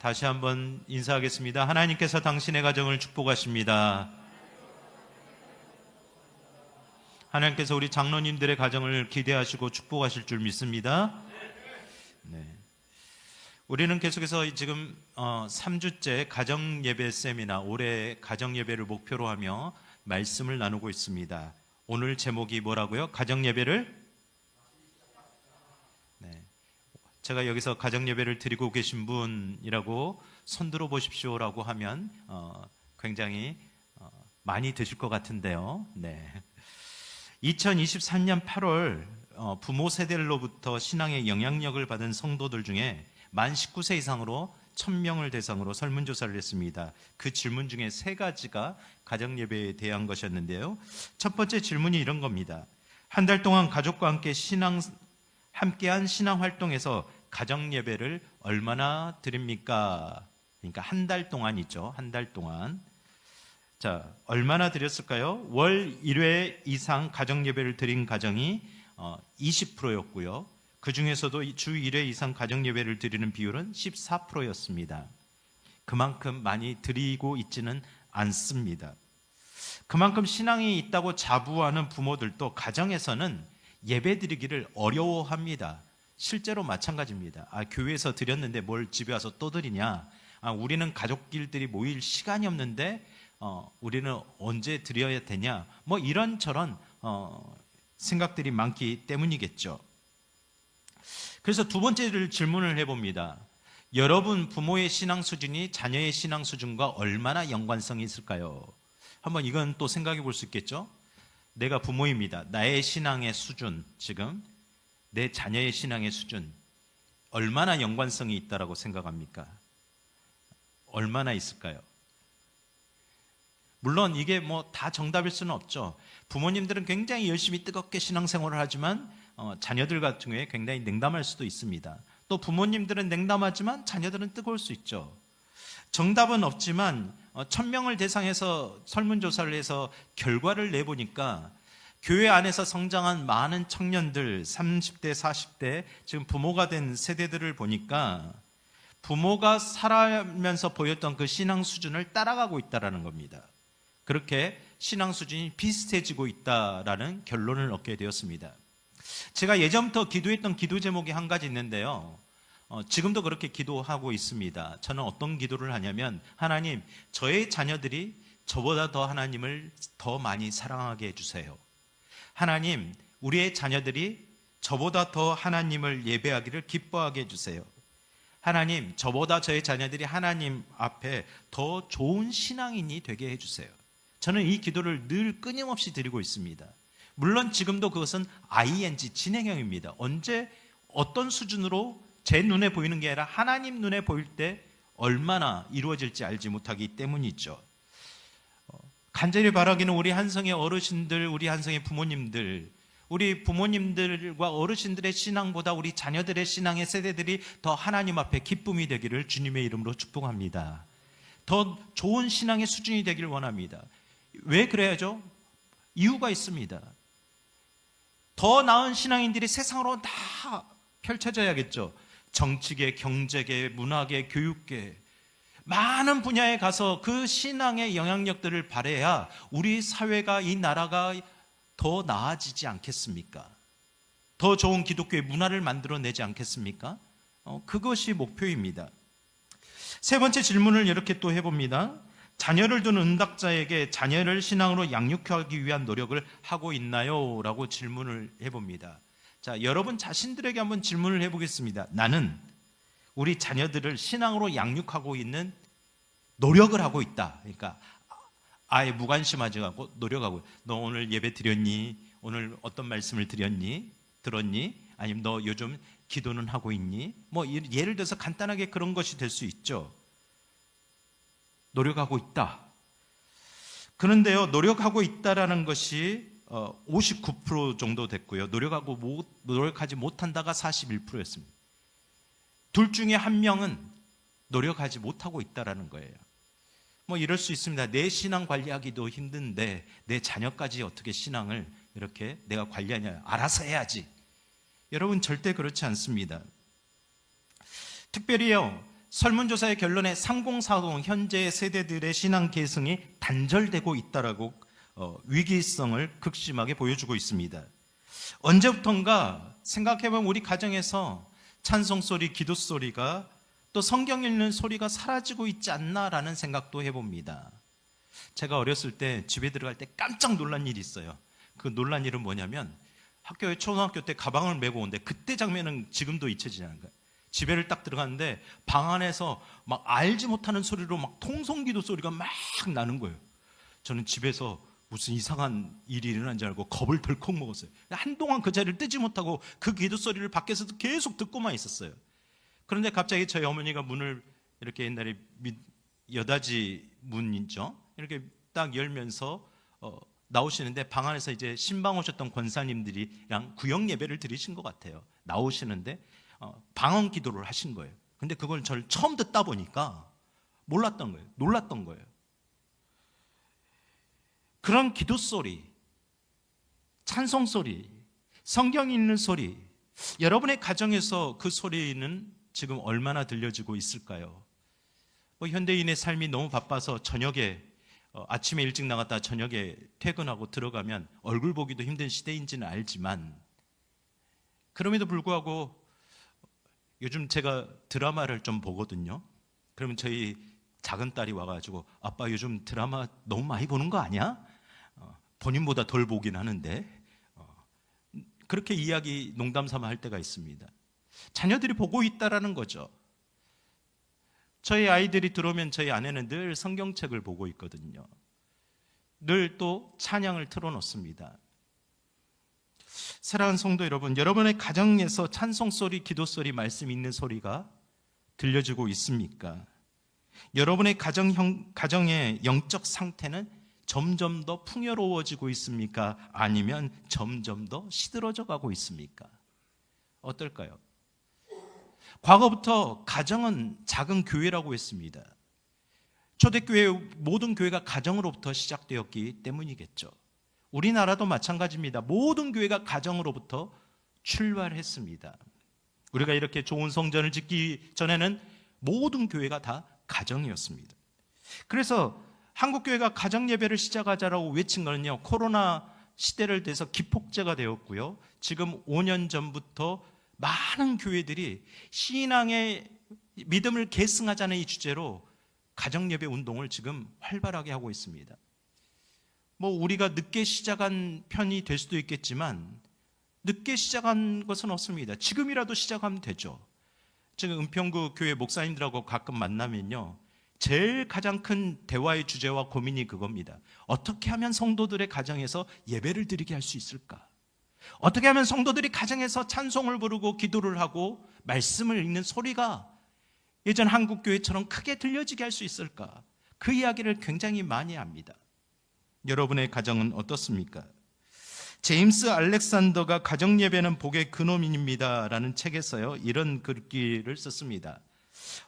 다시 한번 인사하겠습니다. 하나님께서 당신의 가정을 축복하십니다. 하나님께서 우리 장로님들의 가정을 기대하시고 축복하실 줄 믿습니다. 네. 우리는 계속해서 지금 3주째 가정예배 세미나, 올해 가정예배를 목표로 하며 말씀을 나누고 있습니다. 오늘 제목이 뭐라고요? 가정예배를? 네. 제가 여기서 가정예배를 드리고 계신 분이라고 손들어 보십시오라고 하면 굉장히 많이 드실 것 같은데요. 네. 2023년 8월 부모 세대로부터 신앙의 영향력을 받은 성도들 중에 만 19세 이상으로 1000명을 대상으로 설문조사를 했습니다. 그 질문 중에 3가지가 가정예배에 대한 것이었는데요. 첫 번째 질문이 이런 겁니다. 한 달 동안 가족과 함께한 신앙활동에서 가정예배를 얼마나 드립니까? 그러니까 한 달 동안이죠. 한 달 동안. 자, 얼마나 드렸을까요? 월 1회 이상 가정예배를 드린 가정이 20%였고요. 그 중에서도 주 1회 이상 가정예배를 드리는 비율은 14%였습니다. 그만큼 많이 드리고 있지는 않습니다. 그만큼 신앙이 있다고 자부하는 부모들도 가정에서는 예배 드리기를 어려워합니다. 실제로 마찬가지입니다. 교회에서 드렸는데 뭘 집에 와서 또 드리냐? 우리는 가족끼리 모일 시간이 없는데 우리는 언제 드려야 되냐? 뭐 이런저런 생각들이 많기 때문이겠죠. 그래서 두 번째 질문을 해봅니다. 여러분 부모의 신앙 수준이 자녀의 신앙 수준과 얼마나 연관성이 있을까요? 한번 이건 또 생각해 볼 수 있겠죠? 내가 부모입니다. 나의 신앙의 수준, 지금 내 자녀의 신앙의 수준 얼마나 연관성이 있다라고 생각합니까? 얼마나 있을까요? 물론 이게 뭐 다 정답일 수는 없죠. 부모님들은 굉장히 열심히 뜨겁게 신앙생활을 하지만 자녀들 같은 경우에 굉장히 냉담할 수도 있습니다. 또 부모님들은 냉담하지만 자녀들은 뜨거울 수 있죠. 정답은 없지만 1000명을 대상해서 설문조사를 해서 결과를 내보니까 교회 안에서 성장한 많은 청년들 30대, 40대 지금 부모가 된 세대들을 보니까 부모가 살아면서 보였던 그 신앙 수준을 따라가고 있다는 겁니다. 그렇게 신앙 수준이 비슷해지고 있다라는 결론을 얻게 되었습니다. 제가 예전부터 기도했던 기도 제목이 한 가지 있는데요. 지금도 그렇게 기도하고 있습니다. 저는 어떤 기도를 하냐면, 하나님, 저의 자녀들이 저보다 더 하나님을 더 많이 사랑하게 해주세요. 하나님, 우리의 자녀들이 저보다 더 하나님을 예배하기를 기뻐하게 해주세요. 하나님, 저보다 저의 자녀들이 하나님 앞에 더 좋은 신앙인이 되게 해주세요. 저는 이 기도를 늘 끊임없이 드리고 있습니다. 물론 지금도 그것은 ing, 진행형입니다. 언제 어떤 수준으로 제 눈에 보이는 게 아니라 하나님 눈에 보일 때 얼마나 이루어질지 알지 못하기 때문이죠. 간절히 바라기는 우리 한성의 어르신들, 우리 한성의 부모님들, 우리 부모님들과 어르신들의 신앙보다 우리 자녀들의 신앙의 세대들이 더 하나님 앞에 기쁨이 되기를 주님의 이름으로 축복합니다. 더 좋은 신앙의 수준이 되기를 원합니다. 왜 그래야죠? 이유가 있습니다. 더 나은 신앙인들이 세상으로 다 펼쳐져야겠죠. 정치계, 경제계, 문화계, 교육계 많은 분야에 가서 그 신앙의 영향력들을 발휘해야 우리 사회가, 이 나라가 더 나아지지 않겠습니까? 더 좋은 기독교의 문화를 만들어내지 않겠습니까? 그것이 목표입니다. 세 번째 질문을 이렇게 또 해봅니다. 자녀를 둔 은닥자에게 자녀를 신앙으로 양육하기 위한 노력을 하고 있나요? 라고 질문을 해봅니다. 자, 여러분 자신들에게 한번 질문을 해보겠습니다. 나는 우리 자녀들을 신앙으로 양육하고 있는 노력을 하고 있다. 그러니까 아예 무관심하지 않고 노력하고, 너 오늘 예배 드렸니? 오늘 어떤 말씀을 드렸니? 들었니? 아니면 너 요즘 기도는 하고 있니? 뭐 예를 들어서 간단하게 그런 것이 될 수 있죠. 노력하고 있다. 그런데요, 노력하고 있다라는 것이 59% 정도 됐고요. 노력하지 못한다가 41%였습니다. 둘 중에 한 명은 노력하지 못하고 있다라는 거예요. 뭐 이럴 수 있습니다. 내 신앙 관리하기도 힘든데 내 자녀까지 어떻게 신앙을 이렇게 내가 관리하냐, 알아서 해야지. 여러분 절대 그렇지 않습니다. 특별히요, 설문조사의 결론에 3040 현재 세대들의 신앙 계승이 단절되고 있다라고 위기성을 극심하게 보여주고 있습니다. 언제부턴가 생각해보면 우리 가정에서 찬송소리, 기도소리가 또 성경 읽는 소리가 사라지고 있지 않나라는 생각도 해봅니다. 제가 어렸을 때 집에 들어갈 때 깜짝 놀란 일이 있어요. 그 놀란 일은 뭐냐면 학교에 초등학교 때 가방을 메고 오는데 그때 장면은 지금도 잊혀지지 않은 거예요. 집에를 딱 들어갔는데 방 안에서 막 알지 못하는 소리로 막 통성기도 소리가 막 나는 거예요. 저는 집에서 무슨 이상한 일이 일어난 줄 알고 겁을 덜컥 먹었어요. 한동안 그 자리를 뜨지 못하고 그 기도 소리를 밖에서도 계속 듣고만 있었어요. 그런데 갑자기 저희 어머니가 문을 이렇게 옛날에 여다지 문이죠. 이렇게 딱 열면서 나오시는데 방 안에서 이제 신방 오셨던 권사님들이랑 구역 예배를 드리신 것 같아요. 나오시는데 방언 기도를 하신 거예요. 근데 그걸 저를 처음 듣다 보니까 몰랐던 거예요. 놀랐던 거예요. 그런 기도 소리, 찬송 소리, 성경 읽는 소리, 여러분의 가정에서 그 소리는 지금 얼마나 들려지고 있을까요? 현대인의 삶이 너무 바빠서 저녁에 아침에 일찍 나갔다 저녁에 퇴근하고 들어가면 얼굴 보기도 힘든 시대인지는 알지만, 그럼에도 불구하고 요즘 제가 드라마를 좀 보거든요. 그러면 저희 작은 딸이 와가지고 아빠 요즘 드라마 너무 많이 보는 거 아니야? 본인보다 덜 보긴 하는데 그렇게 이야기 농담 삼아 할 때가 있습니다. 자녀들이 보고 있다라는 거죠. 저희 아이들이 들어오면 저희 아내는 늘 성경책을 보고 있거든요. 늘 또 찬양을 틀어놓습니다. 사랑하는 성도 여러분, 여러분의 가정에서 찬송소리, 기도소리, 말씀 읽는 소리가 들려지고 있습니까? 여러분의 가정의 영적 상태는 점점 더 풍요로워지고 있습니까? 아니면 점점 더 시들어져 가고 있습니까? 어떨까요? 과거부터 가정은 작은 교회라고 했습니다. 초대교회 모든 교회가 가정으로부터 시작되었기 때문이겠죠. 우리나라도 마찬가지입니다. 모든 교회가 가정으로부터 출발했습니다. 우리가 이렇게 좋은 성전을 짓기 전에는 모든 교회가 다 가정이었습니다. 그래서 한국교회가 가정예배를 시작하자라고 외친 거는요, 코로나 시대를 대해서 기폭제가 되었고요. 지금 5년 전부터 많은 교회들이 신앙의 믿음을 계승하자는 이 주제로 가정예배 운동을 지금 활발하게 하고 있습니다. 우리가 늦게 시작한 편이 될 수도 있겠지만 늦게 시작한 것은 없습니다. 지금이라도 시작하면 되죠. 지금 은평구 교회 목사님들하고 가끔 만나면요, 제일 가장 큰 대화의 주제와 고민이 그겁니다. 어떻게 하면 성도들의 가정에서 예배를 드리게 할 수 있을까? 어떻게 하면 성도들이 가정에서 찬송을 부르고 기도를 하고 말씀을 읽는 소리가 예전 한국교회처럼 크게 들려지게 할 수 있을까? 그 이야기를 굉장히 많이 합니다. 여러분의 가정은 어떻습니까? 제임스 알렉산더가 가정예배는 복의 근원입니다 라는 책에서요, 이런 글귀를 썼습니다.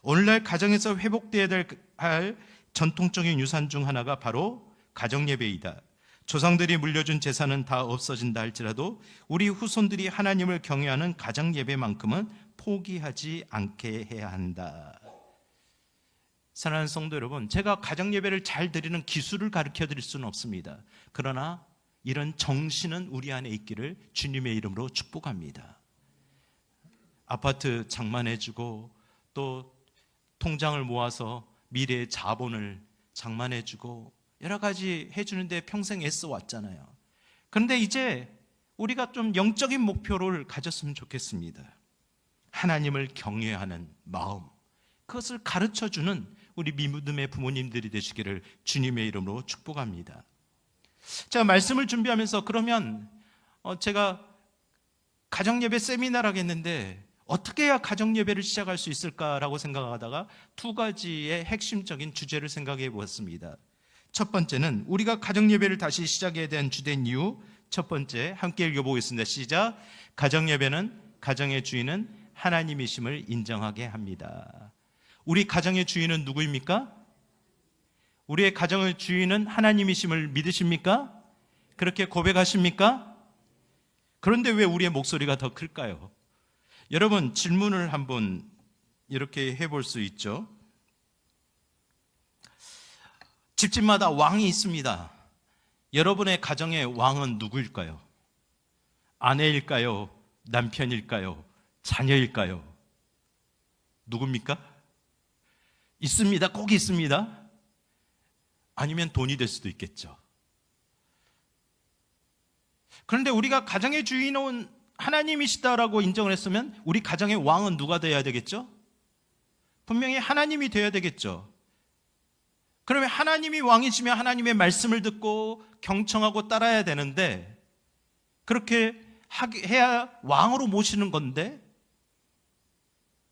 오늘날 가정에서 회복되어야 할 전통적인 유산 중 하나가 바로 가정예배이다. 조상들이 물려준 재산은 다 없어진다 할지라도 우리 후손들이 하나님을 경외하는 가정예배만큼은 포기하지 않게 해야 한다. 사랑하는 성도 여러분, 제가 가정예배를 잘 드리는 기술을 가르쳐 드릴 수는 없습니다. 그러나 이런 정신은 우리 안에 있기를 주님의 이름으로 축복합니다. 아파트 장만해주고 또 통장을 모아서 미래의 자본을 장만해주고 여러 가지 해주는데 평생 애써 왔잖아요. 그런데 이제 우리가 좀 영적인 목표를 가졌으면 좋겠습니다. 하나님을 경외하는 마음, 그것을 가르쳐주는 우리 믿음의 부모님들이 되시기를 주님의 이름으로 축복합니다. 제가 말씀을 준비하면서 그러면 제가 가정예배 세미나를 하겠는데 어떻게 해야 가정예배를 시작할 수 있을까라고 생각하다가 두 가지의 핵심적인 주제를 생각해 보았습니다. 첫 번째는 우리가 가정예배를 다시 시작해야 되는 주된 이유, 첫 번째 함께 읽어보겠습니다. 시작. 가정예배는 가정의 주인은 하나님이심을 인정하게 합니다. 우리 가정의 주인은 누구입니까? 우리의 가정의 주인은 하나님이심을 믿으십니까? 그렇게 고백하십니까? 그런데 왜 우리의 목소리가 더 클까요? 여러분, 질문을 한번 이렇게 해볼 수 있죠. 집집마다 왕이 있습니다. 여러분의 가정의 왕은 누구일까요? 아내일까요? 남편일까요? 자녀일까요? 누굽니까? 있습니다. 꼭 있습니다. 아니면 돈이 될 수도 있겠죠. 그런데 우리가 가정의 주인은 하나님이시다라고 인정을 했으면 우리 가정의 왕은 누가 되어야 되겠죠? 분명히 하나님이 되어야 되겠죠. 그러면 하나님이 왕이시면 하나님의 말씀을 듣고 경청하고 따라야 되는데, 그렇게 해야 왕으로 모시는 건데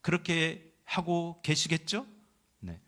그렇게 하고 계시겠죠? 네.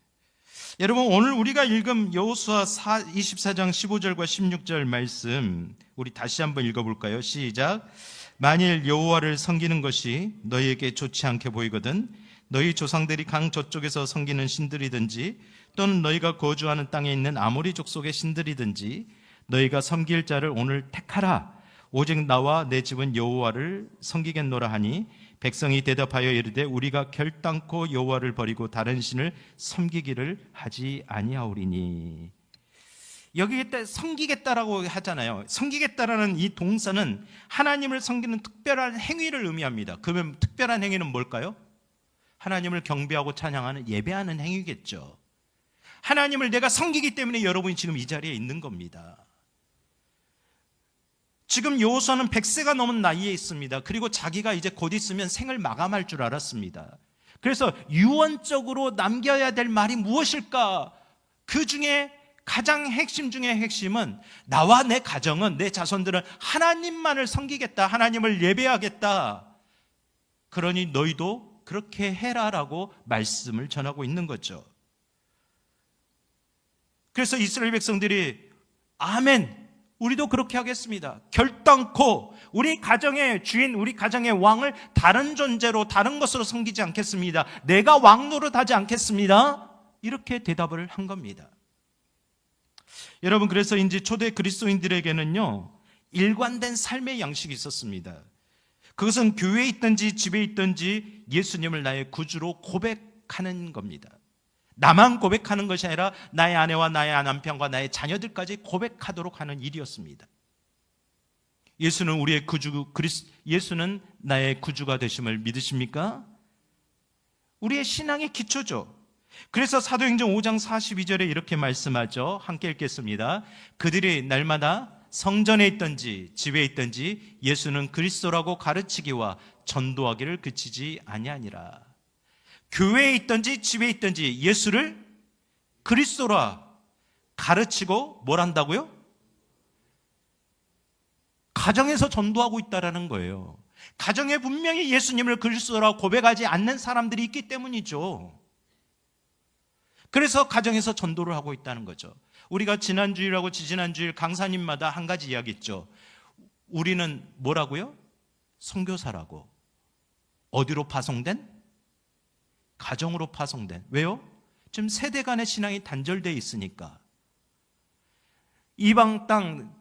여러분, 오늘 우리가 읽은 여호수아 24장 15절과 16절 말씀 우리 다시 한번 읽어볼까요? 시작. 만일 여호와를 섬기는 것이 너희에게 좋지 않게 보이거든 너희 조상들이 강 저쪽에서 섬기는 신들이든지 또는 너희가 거주하는 땅에 있는 아모리 족속의 신들이든지 너희가 섬길 자를 오늘 택하라. 오직 나와 내 집은 여호와를 섬기겠노라 하니 백성이 대답하여 이르되 우리가 결단코 여호와를 버리고 다른 신을 섬기기를 하지 아니하오리니. 여기 섬기겠다라고 하잖아요. 섬기겠다라는 이 동사는 하나님을 섬기는 특별한 행위를 의미합니다. 그러면 특별한 행위는 뭘까요? 하나님을 경배하고 찬양하는 예배하는 행위겠죠. 하나님을 내가 섬기기 때문에 여러분이 지금 이 자리에 있는 겁니다. 지금 여호수아는 100세가 넘은 나이에 있습니다. 그리고 자기가 이제 곧 있으면 생을 마감할 줄 알았습니다. 그래서 유언적으로 남겨야 될 말이 무엇일까? 그 중에 가장 핵심 중에 핵심은 나와 내 가정은, 내 자손들은 하나님만을 섬기겠다, 하나님을 예배하겠다. 그러니 너희도 그렇게 해라라고 말씀을 전하고 있는 거죠. 그래서 이스라엘 백성들이 아멘, 우리도 그렇게 하겠습니다. 결단코 우리 가정의 주인, 우리 가정의 왕을 다른 존재로, 다른 것으로 섬기지 않겠습니다. 내가 왕 노릇하지 않겠습니다. 이렇게 대답을 한 겁니다. 여러분, 그래서 이제 초대 그리스도인들에게는요, 일관된 삶의 양식이 있었습니다. 그것은 교회에 있든지 집에 있든지 예수님을 나의 구주로 고백하는 겁니다. 나만 고백하는 것이 아니라 나의 아내와 나의 남편과 나의 자녀들까지 고백하도록 하는 일이었습니다. 예수는 우리의 구주, 예수는 나의 구주가 되심을 믿으십니까? 우리의 신앙의 기초죠. 그래서 사도행전 5장 42절에 이렇게 말씀하죠. 함께 읽겠습니다. 그들이 날마다 성전에 있든지 집에 있든지 예수는 그리스도라고 가르치기와 전도하기를 그치지 아니하니라. 교회에 있든지 집에 있든지 예수를 그리스도라 가르치고 뭘 한다고요? 가정에서 전도하고 있다라는 거예요. 가정에 분명히 예수님을 그리스도라고 고백하지 않는 사람들이 있기 때문이죠. 그래서 가정에서 전도를 하고 있다는 거죠. 우리가 지난주일하고 지지난주일 강사님마다 한 가지 이야기했죠. 우리는 뭐라고요? 선교사라고. 어디로 파송된? 가정으로 파송된. 왜요? 지금 세대 간의 신앙이 단절되어 있으니까. 이방 땅,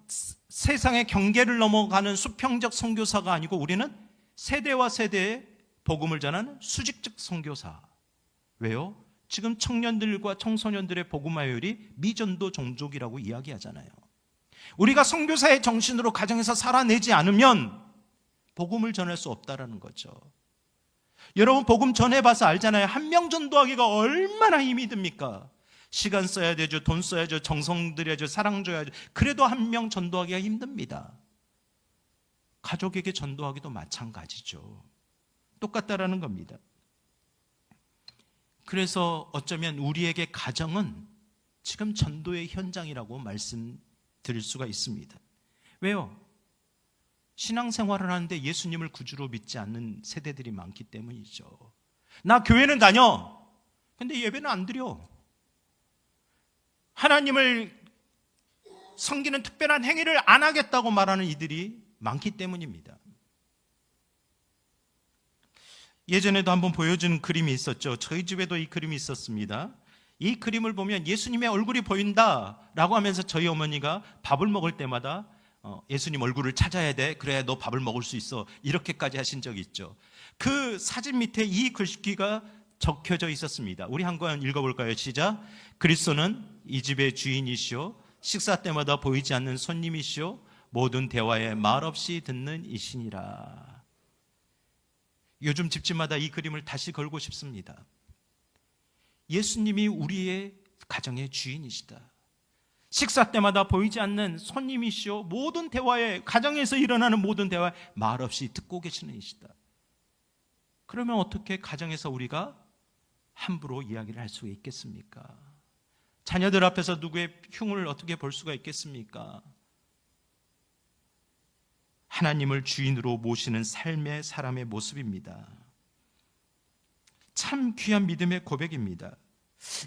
세상의 경계를 넘어가는 수평적 선교사가 아니고 우리는 세대와 세대에 복음을 전하는 수직적 선교사. 왜요? 지금 청년들과 청소년들의 복음화율이 미전도 종족이라고 이야기하잖아요. 우리가 선교사의 정신으로 가정에서 살아내지 않으면 복음을 전할 수 없다라는 거죠. 여러분, 복음 전해봐서 알잖아요. 한 명 전도하기가 얼마나 힘이 듭니까? 시간 써야 되죠, 돈 써야죠, 정성 들여야죠, 사랑 줘야죠. 그래도 한 명 전도하기가 힘듭니다. 가족에게 전도하기도 마찬가지죠. 똑같다라는 겁니다. 그래서 어쩌면 우리에게 가정은 지금 전도의 현장이라고 말씀드릴 수가 있습니다. 왜요? 신앙생활을 하는데 예수님을 구주로 믿지 않는 세대들이 많기 때문이죠. 나 교회는 다녀. 근데 예배는 안 드려. 하나님을 섬기는 특별한 행위를 안 하겠다고 말하는 이들이 많기 때문입니다. 예전에도 한번 보여준 그림이 있었죠. 저희 집에도 이 그림이 있었습니다. 이 그림을 보면 예수님의 얼굴이 보인다라고 하면서 저희 어머니가 밥을 먹을 때마다 예수님 얼굴을 찾아야 돼. 그래야 너 밥을 먹을 수 있어. 이렇게까지 하신 적이 있죠. 그 사진 밑에 이 글귀가 적혀져 있었습니다. 우리 한 권 읽어볼까요? 시작. 그리스도는 이 집의 주인이시오, 식사 때마다 보이지 않는 손님이시오, 모든 대화에 말없이 듣는 이시니라. 요즘 집집마다 이 그림을 다시 걸고 싶습니다. 예수님이 우리의 가정의 주인이시다. 식사 때마다 보이지 않는 손님이시오, 모든 대화에, 가정에서 일어나는 모든 대화에 말없이 듣고 계시는 이시다. 그러면 어떻게 가정에서 우리가 함부로 이야기를 할 수가 있겠습니까? 자녀들 앞에서 누구의 흉을 어떻게 볼 수가 있겠습니까? 하나님을 주인으로 모시는 삶의 사람의 모습입니다. 참 귀한 믿음의 고백입니다.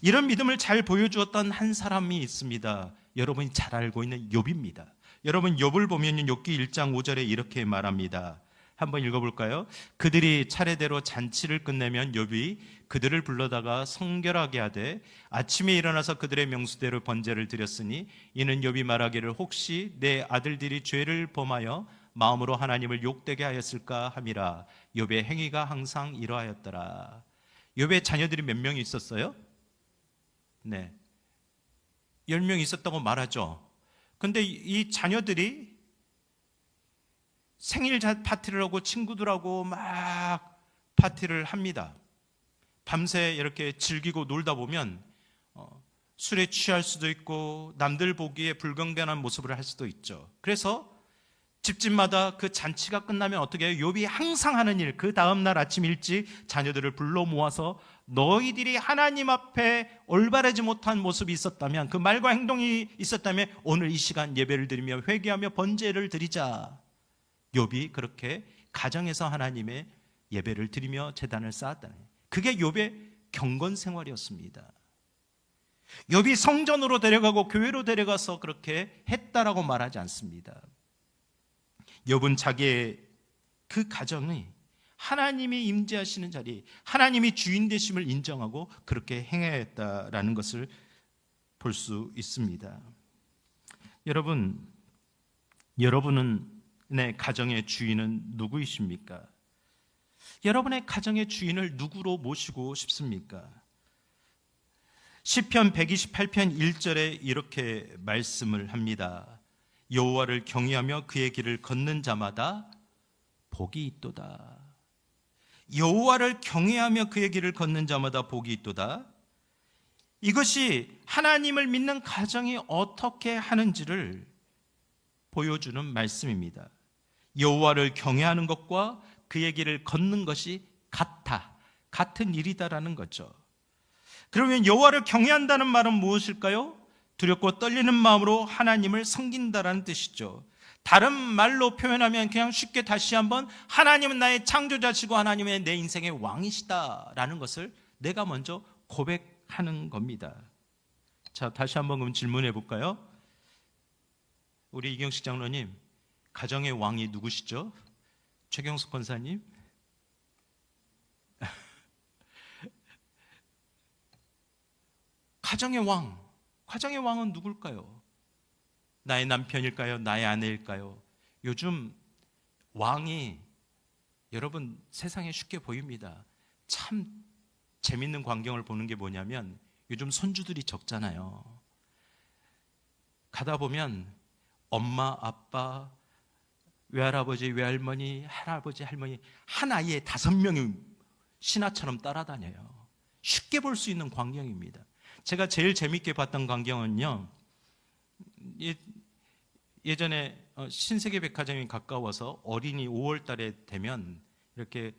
이런 믿음을 잘 보여주었던 한 사람이 있습니다. 여러분이 잘 알고 있는 욥입니다. 여러분 욥을 보면 욥기 1장 5절에 이렇게 말합니다. 한번 읽어볼까요? 그들이 차례대로 잔치를 끝내면 욥이 그들을 불러다가 성결하게 하되 아침에 일어나서 그들의 명수대로 번제를 드렸으니 이는 욥이 말하기를 혹시 내 아들들이 죄를 범하여 마음으로 하나님을 욕되게 하였을까 함이라. 욥의 행위가 항상 이러하였더라. 욥의 자녀들이 몇 명이 있었어요? 네, 10명 있었다고 말하죠. 근데 이 자녀들이 생일 파티를 하고 친구들하고 막 파티를 합니다. 밤새 이렇게 즐기고 놀다 보면 술에 취할 수도 있고 남들 보기에 불경건한 모습을 할 수도 있죠. 그래서 집집마다 그 잔치가 끝나면 어떻게 해요? 욥이 항상 하는 일, 그 다음날 아침 일찍 자녀들을 불러 모아서 너희들이 하나님 앞에 올바르지 못한 모습이 있었다면, 그 말과 행동이 있었다면 오늘 이 시간 예배를 드리며 회개하며 번제를 드리자. 욥이 그렇게 가정에서 하나님의 예배를 드리며 제단을 쌓았다는 거예요. 그게 욥의 경건 생활이었습니다. 욥이 성전으로 데려가고 교회로 데려가서 그렇게 했다라고 말하지 않습니다. 욥은 자기의 그 가정이 하나님이 임재하시는 자리, 하나님이 주인 되심을 인정하고 그렇게 행하였다라는 것을 볼 수 있습니다. 여러분은 내 가정의 주인은 누구이십니까? 여러분의 가정의 주인을 누구로 모시고 싶습니까? 시편 128편 1절에 이렇게 말씀을 합니다. 여호와를 경외하며 그의 길을 걷는 자마다 복이 있도다. 여호와를 경외하며 그의 길을 걷는 자마다 복이 있도다. 이것이 하나님을 믿는 가정이 어떻게 하는지를 보여주는 말씀입니다. 여호와를 경외하는 것과 그의 길을 걷는 것이 같은 일이다라는 거죠. 그러면 여호와를 경외한다는 말은 무엇일까요? 두렵고 떨리는 마음으로 하나님을 섬긴다라는 뜻이죠. 다른 말로 표현하면 그냥 쉽게 다시 한번 하나님은 나의 창조자시고 하나님은 내 인생의 왕이시다라는 것을 내가 먼저 고백하는 겁니다. 자, 다시 한번 그럼 질문해 볼까요? 우리 이경식 장로님, 가정의 왕이 누구시죠? 최경숙 권사님? 가정의 왕은 누굴까요? 나의 남편일까요? 나의 아내일까요? 요즘 왕이 여러분 세상에 쉽게 보입니다. 참 재밌는 광경을 보는 게 뭐냐면 요즘 손주들이 적잖아요. 가다 보면 엄마, 아빠, 외할아버지, 외할머니, 할아버지, 할머니 한 아이에 5명이 신하처럼 따라다녀요. 쉽게 볼 수 있는 광경입니다. 제가 제일 재밌게 봤던 광경은요, 예전에 신세계 백화점이 가까워서 어린이 5월 달에 되면 이렇게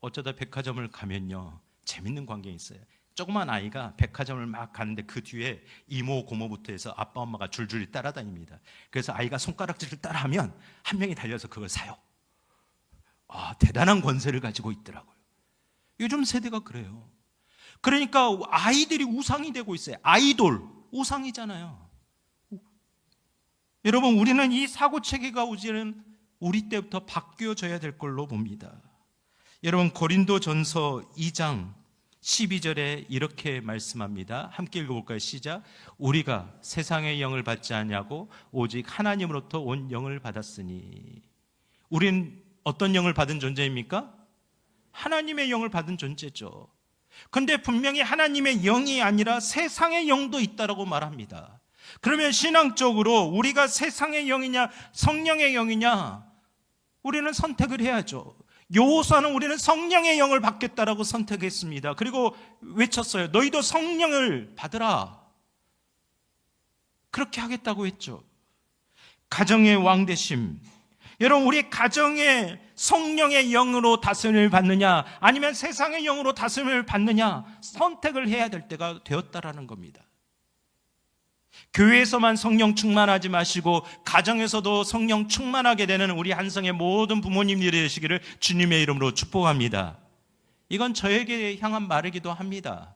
어쩌다 백화점을 가면요 재밌는 광경이 있어요. 조그만 아이가 백화점을 막 가는데 그 뒤에 이모 고모부터 해서 아빠 엄마가 줄줄이 따라다닙니다. 그래서 아이가 손가락질을 따라하면 한 명이 달려서 그걸 사요. 대단한 권세를 가지고 있더라고요. 요즘 세대가 그래요. 그러니까 아이들이 우상이 되고 있어요. 아이돌 우상이잖아요. 여러분, 우리는 이 사고체계가 우리 때부터 바뀌어져야 될 걸로 봅니다. 여러분, 고린도전서 2장 12절에 이렇게 말씀합니다. 함께 읽어볼까요? 시작. 우리가 세상의 영을 받지 않냐고 오직 하나님으로부터 온 영을 받았으니. 우린 어떤 영을 받은 존재입니까? 하나님의 영을 받은 존재죠. 근데 분명히 하나님의 영이 아니라 세상의 영도 있다라고 말합니다. 그러면 신앙적으로 우리가 세상의 영이냐 성령의 영이냐 우리는 선택을 해야죠. 여호수아는 우리는 성령의 영을 받겠다라고 선택했습니다. 그리고 외쳤어요. 너희도 성령을 받으라. 그렇게 하겠다고 했죠. 가정의 왕되심. 여러분, 우리 가정에 성령의 영으로 다스림을 받느냐 아니면 세상의 영으로 다스림을 받느냐 선택을 해야 될 때가 되었다라는 겁니다. 교회에서만 성령 충만하지 마시고 가정에서도 성령 충만하게 되는 우리 한성의 모든 부모님들이 되시기를 주님의 이름으로 축복합니다. 이건 저에게 향한 말이기도 합니다.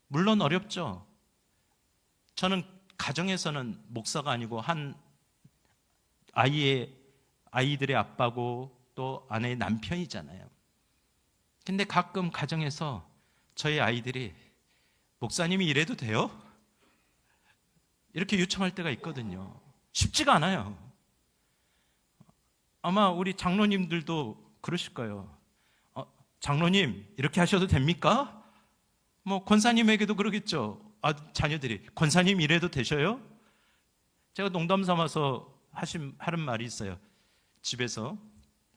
물론 어렵죠. 저는 가정에서는 목사가 아니고 한 아이들의 아빠고 또 아내의 남편이잖아요. 근데 가끔 가정에서 저희 아이들이 목사님이 이래도 돼요? 이렇게 요청할 때가 있거든요. 쉽지가 않아요. 아마 우리 장로님들도 그러실 거예요. 장로님 이렇게 하셔도 됩니까? 뭐 권사님에게도 그러겠죠. 자녀들이 권사님 이래도 되셔요? 제가 농담 삼아서 하는 말이 있어요. 집에서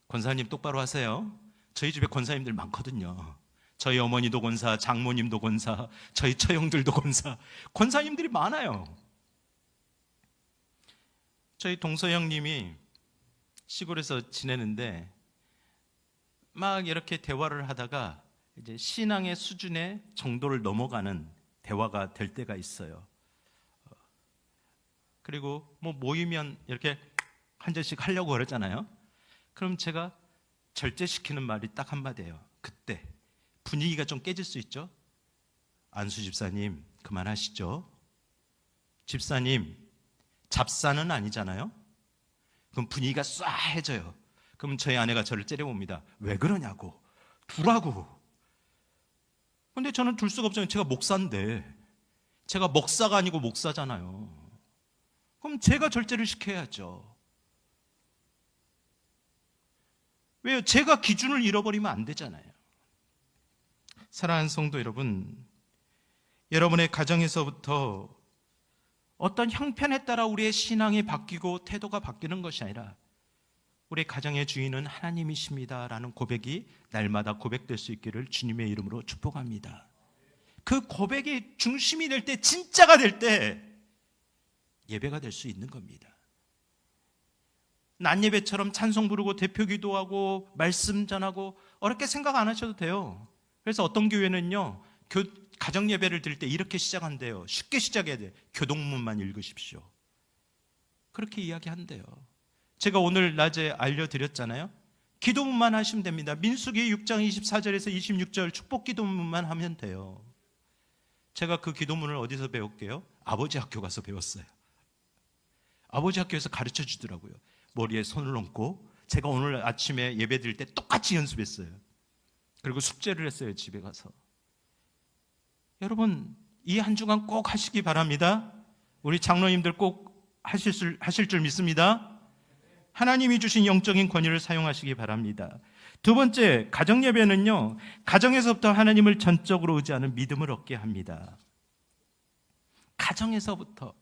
권사님 똑바로 하세요. 저희 집에 권사님들 많거든요. 저희 어머니도 권사, 장모님도 권사, 저희 처형들도 권사, 권사님들이 많아요. 저희 동서형님이 시골에서 지내는데 막 이렇게 대화를 하다가 이제 신앙의 수준의 정도를 넘어가는 대화가 될 때가 있어요. 그리고 뭐 모이면 이렇게 한 잔씩 하려고 그러잖아요. 그럼 제가 절제시키는 말이 딱 한마디예요. 그때 분위기가 좀 깨질 수 있죠. 안수 집사님 그만하시죠. 집사님 잡사는 아니잖아요. 그럼 분위기가 쏴해져요. 그럼 저희 아내가 저를 째려봅니다. 왜 그러냐고. 두라고. 근데 저는 둘 수가 없잖아요. 제가 목사인데. 제가 먹사가 아니고 목사잖아요. 그럼 제가 절제를 시켜야죠. 왜요? 제가 기준을 잃어버리면 안 되잖아요. 사랑하는 성도 여러분, 여러분의 가정에서부터 어떤 형편에 따라 우리의 신앙이 바뀌고 태도가 바뀌는 것이 아니라 우리 가정의 주인은 하나님이십니다라는 고백이 날마다 고백될 수 있기를 주님의 이름으로 축복합니다. 그 고백이 중심이 될 때, 진짜가 될 때 예배가 될 수 있는 겁니다. 낮 예배처럼 찬송 부르고 대표 기도하고 말씀 전하고 어렵게 생각 안 하셔도 돼요. 그래서 어떤 교회는요 가정 예배를 드릴 때 이렇게 시작한대요. 쉽게 시작해야 돼요. 교동문만 읽으십시오. 그렇게 이야기한대요. 제가 오늘 낮에 알려드렸잖아요. 기도문만 하시면 됩니다. 민수기 6장 24절에서 26절 축복 기도문만 하면 돼요. 제가 그 기도문을 어디서 배울게요? 아버지 학교 가서 배웠어요. 아버지 학교에서 가르쳐 주더라고요. 머리에 손을 얹고 제가 오늘 아침에 예배 드릴 때 똑같이 연습했어요. 그리고 숙제를 했어요. 집에 가서. 여러분 이 한 주간 꼭 하시기 바랍니다. 우리 장로님들 꼭 하실 줄 믿습니다. 하나님이 주신 영적인 권위를 사용하시기 바랍니다. 두 번째, 가정 예배는요 가정에서부터 하나님을 전적으로 의지하는 믿음을 얻게 합니다. 가정에서부터.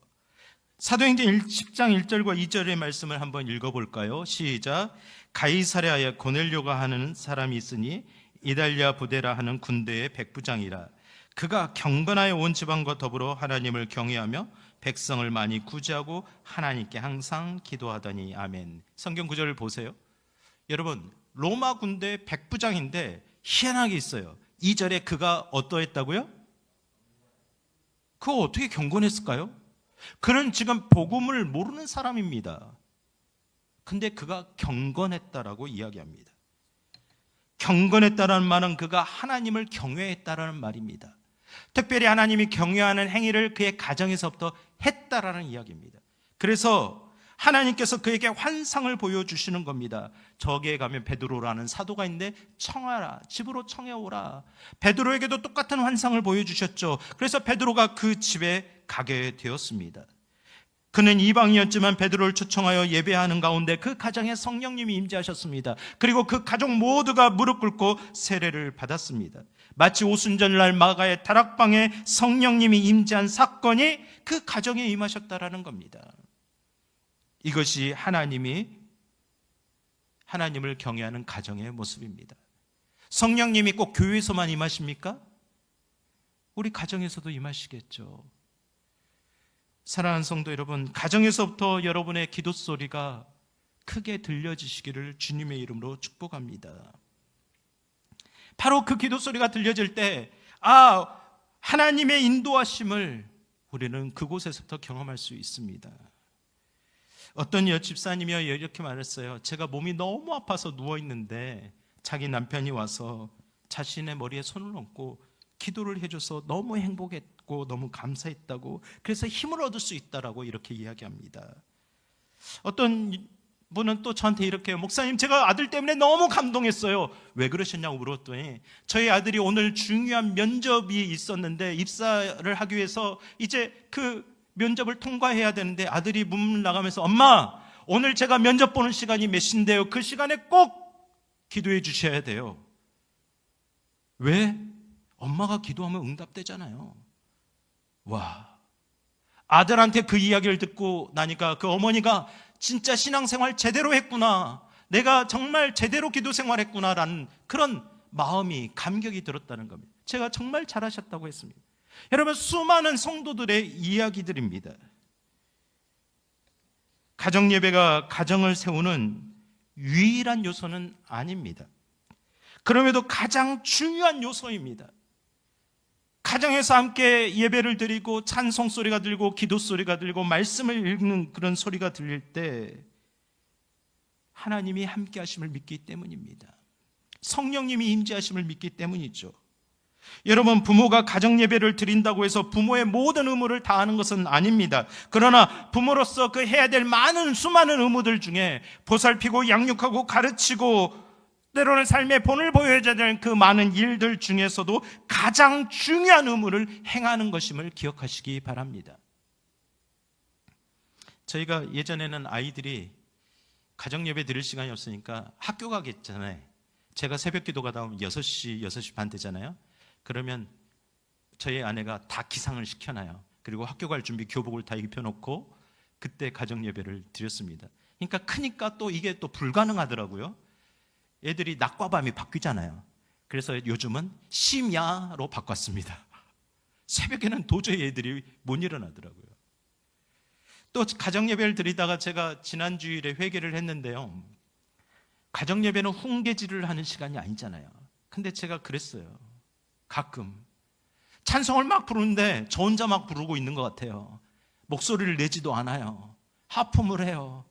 사도행전 10장 1절과 2절의 말씀을 한번 읽어볼까요? 시작. 가이사랴에 고넬료가 하는 사람이 있으니 이달랴 부데라 하는 군대의 백부장이라. 그가 경건하여 온 지방과 더불어 하나님을 경외하며 백성을 많이 구제하고 하나님께 항상 기도하더니 아멘. 성경 구절을 보세요. 여러분 로마 군대 백부장인데 희한하게 있어요. 2절에 그가 어떠했다고요? 그거 어떻게 경건했을까요? 그는 지금 복음을 모르는 사람입니다. 근데 그가 경건했다라고 이야기합니다. 경건했다라는 말은 그가 하나님을 경외했다라는 말입니다. 특별히 하나님이 경외하는 행위를 그의 가정에서부터 했다라는 이야기입니다. 그래서 하나님께서 그에게 환상을 보여주시는 겁니다. 저기에 가면 베드로라는 사도가 있는데 청하라, 집으로 청해오라. 베드로에게도 똑같은 환상을 보여주셨죠. 그래서 베드로가 그 집에 가게 되었습니다. 그는 이방이었지만 베드로를 초청하여 예배하는 가운데 그 가정에 성령님이 임재하셨습니다. 그리고 그 가족 모두가 무릎 꿇고 세례를 받았습니다. 마치 오순절날 마가의 다락방에 성령님이 임재한 사건이 그 가정에 임하셨다라는 겁니다. 이것이 하나님을 경외하는 가정의 모습입니다. 성령님이 꼭 교회에서만 임하십니까? 우리 가정에서도 임하시겠죠. 사랑하는 성도 여러분, 가정에서부터 여러분의 기도 소리가 크게 들려지시기를 주님의 이름으로 축복합니다. 바로 그 기도 소리가 들려질 때 하나님의 인도하심을 우리는 그곳에서부터 경험할 수 있습니다. 어떤 집사님이 이렇게 말했어요. 제가 몸이 너무 아파서 누워있는데 자기 남편이 와서 자신의 머리에 손을 얹고 기도를 해줘서 너무 행복했고 너무 감사했다고, 그래서 힘을 얻을 수 있다라고 이렇게 이야기합니다. 어떤 분은 또 저한테 이렇게, 목사님 제가 아들 때문에 너무 감동했어요. 왜 그러셨냐고 물었더니 저희 아들이 오늘 중요한 면접이 있었는데 입사를 하기 위해서 이제 그 면접을 통과해야 되는데 아들이 문 나가면서 엄마 오늘 제가 면접 보는 시간이 몇 시인데요, 그 시간에 꼭 기도해 주셔야 돼요. 왜? 엄마가 기도하면 응답되잖아요. 와, 아들한테 그 이야기를 듣고 나니까 그 어머니가 진짜 신앙생활 제대로 했구나, 내가 정말 제대로 기도 생활했구나라는 그런 마음이, 감격이 들었다는 겁니다. 제가 정말 잘하셨다고 했습니다. 여러분, 수많은 성도들의 이야기들입니다. 가정예배가 가정을 세우는 유일한 요소는 아닙니다. 그럼에도 가장 중요한 요소입니다. 가정에서 함께 예배를 드리고 찬송 소리가 들고 기도 소리가 들고 말씀을 읽는 그런 소리가 들릴 때 하나님이 함께 하심을 믿기 때문입니다. 성령님이 임재하심을 믿기 때문이죠. 여러분, 부모가 가정 예배를 드린다고 해서 부모의 모든 의무를 다하는 것은 아닙니다. 그러나 부모로서 그 해야 될 수많은 의무들 중에 보살피고 양육하고 가르치고 때로는 삶의 본을 보여줘야 되는 그 많은 일들 중에서도 가장 중요한 의무를 행하는 것임을 기억하시기 바랍니다. 저희가 예전에는 아이들이 가정 예배 드릴 시간이 없으니까 학교 가겠잖아요. 제가 새벽 기도 가다 보면 6시 반 되잖아요. 그러면 저희 아내가 다 기상을 시켜놔요. 그리고 학교 갈 준비 교복을 다 입혀놓고 그때 가정 예배를 드렸습니다. 그러니까 크니까 또 이게 또 불가능하더라고요. 애들이 낮과 밤이 바뀌잖아요. 그래서 요즘은 심야로 바꿨습니다. 새벽에는 도저히 애들이 못 일어나더라고요. 또 가정예배를 드리다가 제가 지난 주일에 회개를 했는데요, 가정예배는 훈계질을 하는 시간이 아니잖아요. 근데 제가 그랬어요. 가끔 찬송을 막 부르는데 저 혼자 막 부르고 있는 것 같아요. 목소리를 내지도 않아요. 하품을 해요.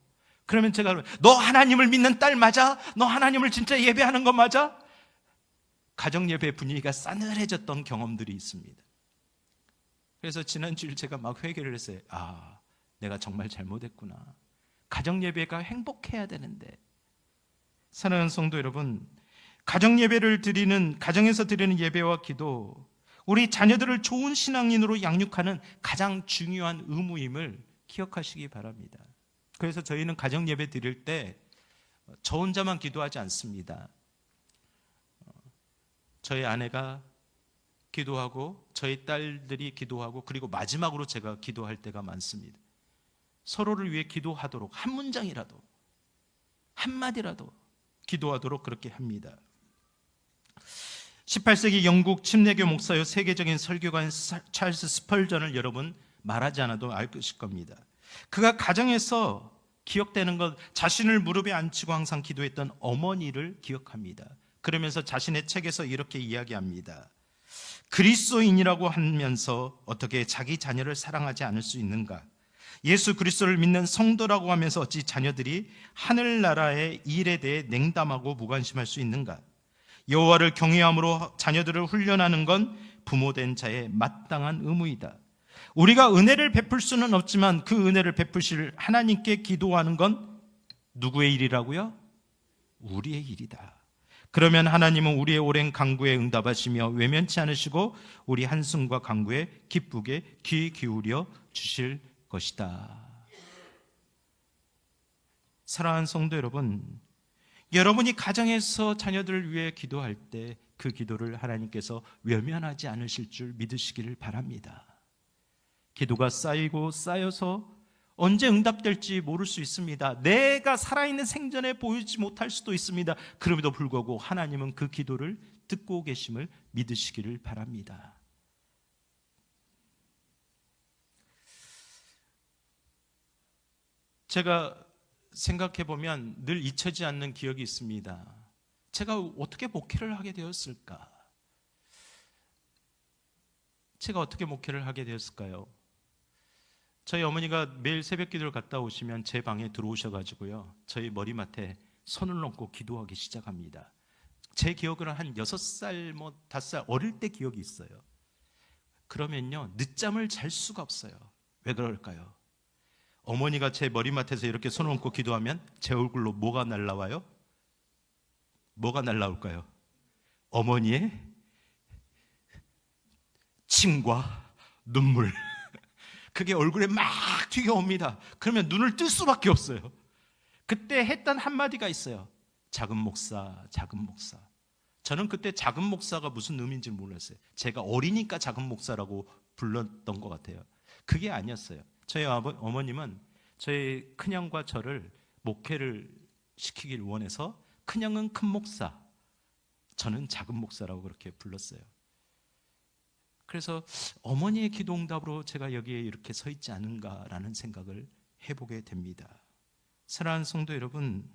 그러면 제가, 너 하나님을 믿는 딸 맞아? 너 하나님을 진짜 예배하는 거 맞아? 가정예배 분위기가 싸늘해졌던 경험들이 있습니다. 그래서 지난주일 제가 막 회개를 했어요. 내가 정말 잘못했구나. 가정예배가 행복해야 되는데. 사랑하는 성도 여러분, 가정예배를 가정에서 드리는 예배와 기도, 우리 자녀들을 좋은 신앙인으로 양육하는 가장 중요한 의무임을 기억하시기 바랍니다. 그래서 저희는 가정 예배 드릴 때 저 혼자만 기도하지 않습니다. 저희 아내가 기도하고 저희 딸들이 기도하고 그리고 마지막으로 제가 기도할 때가 많습니다. 서로를 위해 기도하도록, 한 문장이라도, 한마디라도 기도하도록 그렇게 합니다. 18세기 영국 침례교 목사요 세계적인 설교가인 찰스 스펄전을 여러분 말하지 않아도 알 것일 겁니다. 그가 가정에서 기억되는 것, 자신을 무릎에 앉히고 항상 기도했던 어머니를 기억합니다. 그러면서 자신의 책에서 이렇게 이야기합니다. 그리스도인이라고 하면서 어떻게 자기 자녀를 사랑하지 않을 수 있는가? 예수 그리스도를 믿는 성도라고 하면서 어찌 자녀들이 하늘나라의 일에 대해 냉담하고 무관심할 수 있는가? 여호와를 경외함으로 자녀들을 훈련하는 건 부모된 자의 마땅한 의무이다. 우리가 은혜를 베풀 수는 없지만 그 은혜를 베푸실 하나님께 기도하는 건 누구의 일이라고요? 우리의 일이다. 그러면 하나님은 우리의 오랜 간구에 응답하시며 외면치 않으시고 우리 한숨과 간구에 기쁘게 귀 기울여 주실 것이다. 사랑하는 성도 여러분, 여러분이 가정에서 자녀들을 위해 기도할 때 그 기도를 하나님께서 외면하지 않으실 줄 믿으시기를 바랍니다. 기도가 쌓이고 쌓여서 언제 응답될지 모를 수 있습니다. 내가 살아있는 생전에 보이지 못할 수도 있습니다. 그럼에도 불구하고 하나님은 그 기도를 듣고 계심을 믿으시기를 바랍니다. 제가 생각해 보면 늘 잊혀지지 않는 기억이 있습니다. 제가 어떻게 목회를 하게 되었을까? 제가 어떻게 목회를 하게 되었을까요? 저희 어머니가 매일 새벽 기도를 갔다 오시면 제 방에 들어오셔가지고요, 저희 머리맡에 손을 얹고 기도하기 시작합니다. 제 기억으로는 한 6살, 5살 어릴 때 기억이 있어요. 그러면요, 늦잠을 잘 수가 없어요. 왜 그럴까요? 어머니가 제 머리맡에서 이렇게 손을 얹고 기도하면 제 얼굴로 뭐가 날라와요? 뭐가 날라올까요? 어머니의 침과 눈물. 그게 얼굴에 막 튀겨옵니다. 그러면 눈을 뜰 수밖에 없어요. 그때 했던 한마디가 있어요. 작은 목사, 작은 목사. 저는 그때 작은 목사가 무슨 의미인지 몰랐어요. 제가 어리니까 작은 목사라고 불렀던 것 같아요. 그게 아니었어요. 저희 어머님은 저희 큰형과 저를 목회를 시키길 원해서 큰형은 큰 목사, 저는 작은 목사라고 그렇게 불렀어요. 그래서 어머니의 기도 응답으로 제가 여기에 이렇게 서 있지 않은가라는 생각을 해보게 됩니다. 사랑하는 성도 여러분,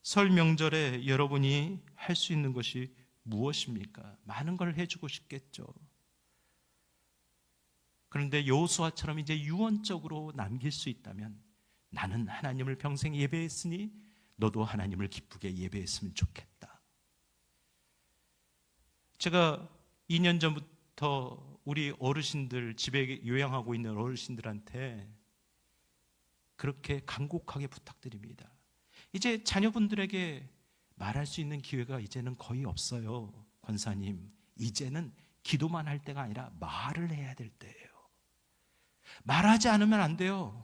설 명절에 여러분이 할 수 있는 것이 무엇입니까? 많은 걸 해주고 싶겠죠. 그런데 여호수아처럼 이제 유언적으로 남길 수 있다면, 나는 하나님을 평생 예배했으니 너도 하나님을 기쁘게 예배했으면 좋겠다. 제가 2년 전부터 우리 어르신들, 집에 요양하고 있는 어르신들한테 그렇게 간곡하게 부탁드립니다. 이제 자녀분들에게 말할 수 있는 기회가 이제는 거의 없어요. 권사님, 이제는 기도만 할 때가 아니라 말을 해야 될 때예요. 말하지 않으면 안 돼요.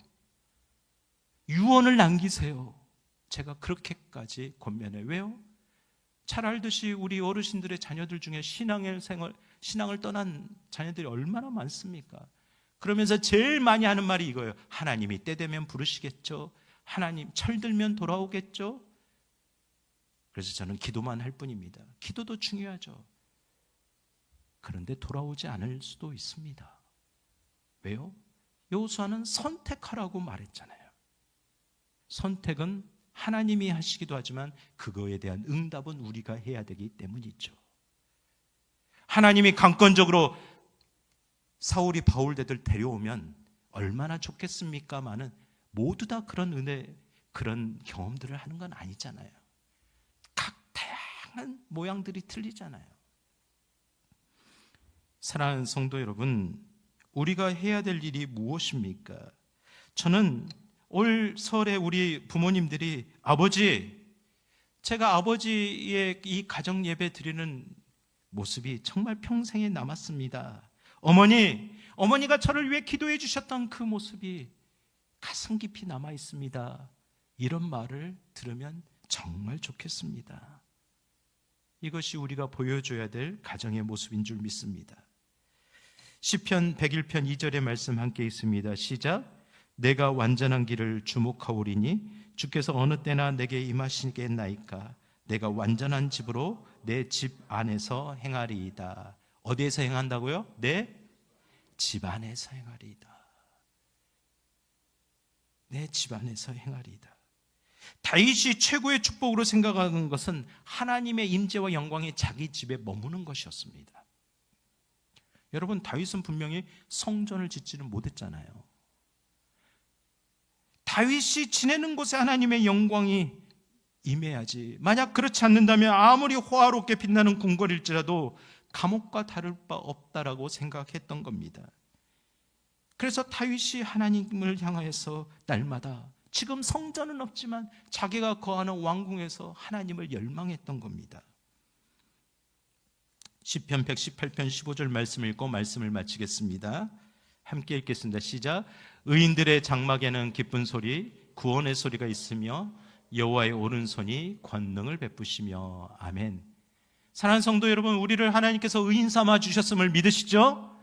유언을 남기세요. 제가 그렇게까지 권면해요. 왜요? 잘 알듯이 우리 어르신들의 자녀들 중에 신앙을 떠난 자녀들이 얼마나 많습니까? 그러면서 제일 많이 하는 말이 이거예요. 하나님이 때 되면 부르시겠죠? 하나님 철들면 돌아오겠죠? 그래서 저는 기도만 할 뿐입니다. 기도도 중요하죠. 그런데 돌아오지 않을 수도 있습니다. 왜요? 여호수아는 선택하라고 말했잖아요. 선택은 하나님이 하시기도 하지만 그거에 대한 응답은 우리가 해야 되기 때문이죠. 하나님이 강권적으로 사울이 바울대들 데려오면 얼마나 좋겠습니까마는 모두 다 그런 은혜, 그런 경험들을 하는 건 아니잖아요. 각 다양한 모양들이 틀리잖아요. 사랑하는 성도 여러분, 우리가 해야 될 일이 무엇입니까? 저는 올 설에 우리 부모님들이 제가 아버지의 이 가정 예배 드리는 모습이 정말 평생에 남았습니다. 어머니가 저를 위해 기도해 주셨던 그 모습이 가슴 깊이 남아 있습니다. 이런 말을 들으면 정말 좋겠습니다. 이것이 우리가 보여줘야 될 가정의 모습인 줄 믿습니다. 시편 101편 2절의 말씀 함께 있습니다. 시작. 내가 완전한 길을 주목하오리니 주께서 어느 때나 내게 임하시겠나이까. 내가 완전한 집으로 내 집 안에서 행하리이다. 어디에서 행한다고요? 내 집 안에서 행하리이다. 내 집 안에서 행하리이다. 다윗이 최고의 축복으로 생각하는 것은 하나님의 임재와 영광이 자기 집에 머무는 것이었습니다. 여러분, 다윗은 분명히 성전을 짓지는 못했잖아요. 다윗이 지내는 곳에 하나님의 영광이 임해야지. 만약 그렇지 않는다면 아무리 호화롭게 빛나는 궁궐일지라도 감옥과 다를 바 없다라고 생각했던 겁니다. 그래서 다윗이 하나님을 향하여서 날마다, 지금 성전은 없지만 자기가 거하는 왕궁에서 하나님을 열망했던 겁니다. 시편 118편 15절 말씀을 읽고 말씀을 마치겠습니다. 함께 읽겠습니다. 시작. 의인들의 장막에는 기쁜 소리, 구원의 소리가 있으며 여호와의 오른손이 권능을 베푸시며. 아멘. 사랑하는 성도 여러분, 우리를 하나님께서 의인 삼아 주셨음을 믿으시죠?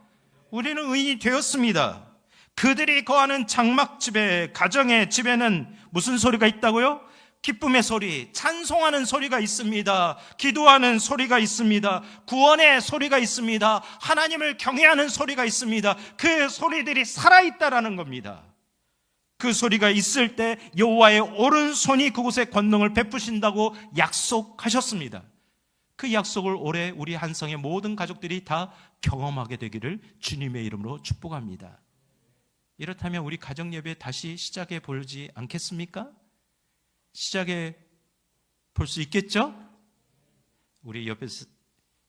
우리는 의인이 되었습니다. 그들이 거하는 장막집에, 가정의 집에는 무슨 소리가 있다고요? 기쁨의 소리, 찬송하는 소리가 있습니다. 기도하는 소리가 있습니다. 구원의 소리가 있습니다. 하나님을 경외하는 소리가 있습니다. 그 소리들이 살아있다라는 겁니다. 그 소리가 있을 때 여호와의 오른손이 그곳에 권능을 베푸신다고 약속하셨습니다. 그 약속을 올해 우리 한성의 모든 가족들이 다 경험하게 되기를 주님의 이름으로 축복합니다. 이렇다면 우리 가정예배 다시 시작해 보지 않겠습니까? 시작해 볼 수 있겠죠? 우리 옆에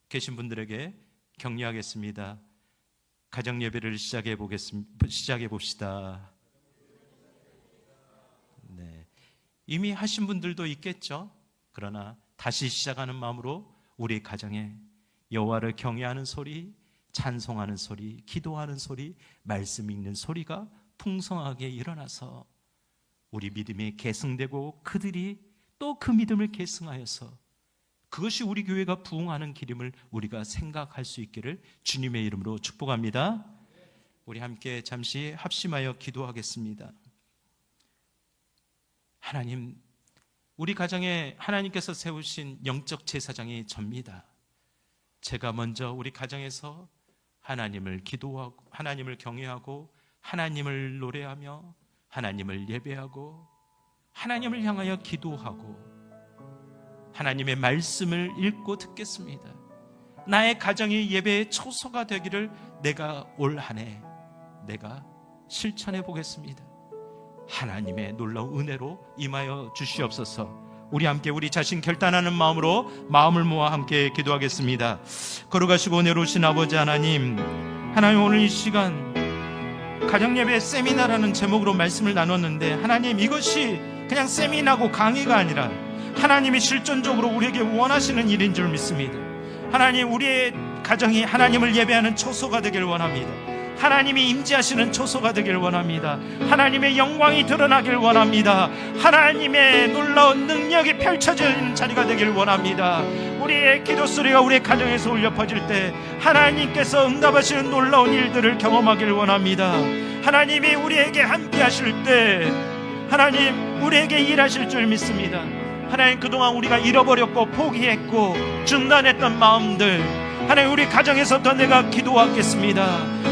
계신 분들에게 격려하겠습니다. 가정예배를 시작해 봅시다. 네. 이미 하신 분들도 있겠죠? 그러나 다시 시작하는 마음으로 우리 가정에 여호와를 경외하는 소리, 찬송하는 소리, 기도하는 소리, 말씀 읽는 소리가 풍성하게 일어나서 우리 믿음이 계승되고 그들이 또 그 믿음을 계승하여서 그것이 우리 교회가 부흥하는 길임을 우리가 생각할 수 있기를 주님의 이름으로 축복합니다. 우리 함께 잠시 합심하여 기도하겠습니다. 하나님, 우리 가정에 하나님께서 세우신 영적 제사장이 접니다. 제가 먼저 우리 가정에서 하나님을 기도하고, 하나님을 경외하고, 하나님을 노래하며, 하나님을 예배하고, 하나님을 향하여 기도하고, 하나님의 말씀을 읽고 듣겠습니다. 나의 가정이 예배의 초소가 되기를 내가 올 한 해 내가 실천해 보겠습니다. 하나님의 놀라운 은혜로 임하여 주시옵소서. 우리 함께 우리 자신 결단하는 마음으로 마음을 모아 함께 기도하겠습니다. 걸어가시고 내려오신 아버지 하나님, 하나님 오늘 이 시간 가정예배 세미나라는 제목으로 말씀을 나눴는데, 하나님 이것이 그냥 세미나고 강의가 아니라 하나님이 실존적으로 우리에게 원하시는 일인 줄 믿습니다. 하나님, 우리의 가정이 하나님을 예배하는 초소가 되길 원합니다. 하나님이 임재하시는 초소가 되길 원합니다. 하나님의 영광이 드러나길 원합니다. 하나님의 놀라운 능력이 펼쳐지는 자리가 되길 원합니다. 우리의 기도 소리가 우리의 가정에서 울려 퍼질 때 하나님께서 응답하시는 놀라운 일들을 경험하길 원합니다. 하나님이 우리에게 함께 하실 때 하나님 우리에게 일하실 줄 믿습니다. 하나님, 그동안 우리가 잃어버렸고 포기했고 중단했던 마음들, 하나님 우리 가정에서부터 내가 기도하겠습니다.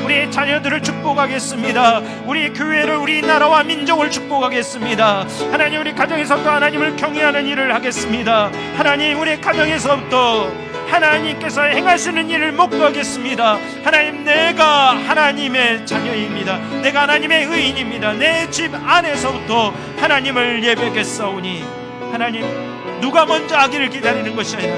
우리 자녀들을 축복하겠습니다. 우리 교회를, 우리 나라와 민족을 축복하겠습니다. 하나님, 우리 가정에서부터 하나님을 경외하는 일을 하겠습니다. 하나님, 우리 가정에서부터 하나님께서 행하시는 일을 목도하겠습니다. 하나님, 내가 하나님의 자녀입니다. 내가 하나님의 의인입니다. 내 집 안에서부터 하나님을 예배하겠사오니, 하나님, 누가 먼저 하기를 기다리는 것이 아니라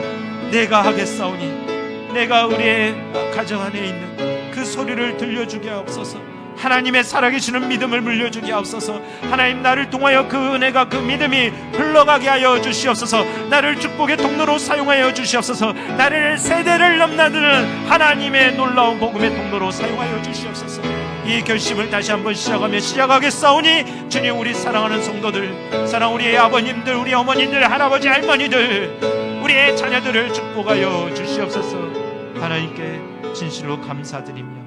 내가 하겠사오니, 내가 우리의 가정 안에 있는 그 소리를 들려주게 하옵소서. 하나님의 살아계시는 믿음을 물려주게 하옵소서. 하나님, 나를 통하여 그 은혜가, 그 믿음이 흘러가게 하여 주시옵소서. 나를 축복의 통로로 사용하여 주시옵소서. 나를 세대를 넘나드는 하나님의 놀라운 복음의 통로로 사용하여 주시옵소서. 이 결심을 다시 한번 시작하겠사오니, 주님, 우리 사랑하는 성도들, 사랑 우리의 아버님들, 우리 어머님들, 할아버지, 할머니들, 우리의 자녀들을 축복하여 주시옵소서. 하나님께 진실로 감사드리며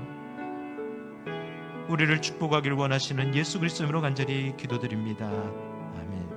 우리를 축복하길 원하시는 예수 그리스도 이름으로 간절히 기도드립니다. 아멘.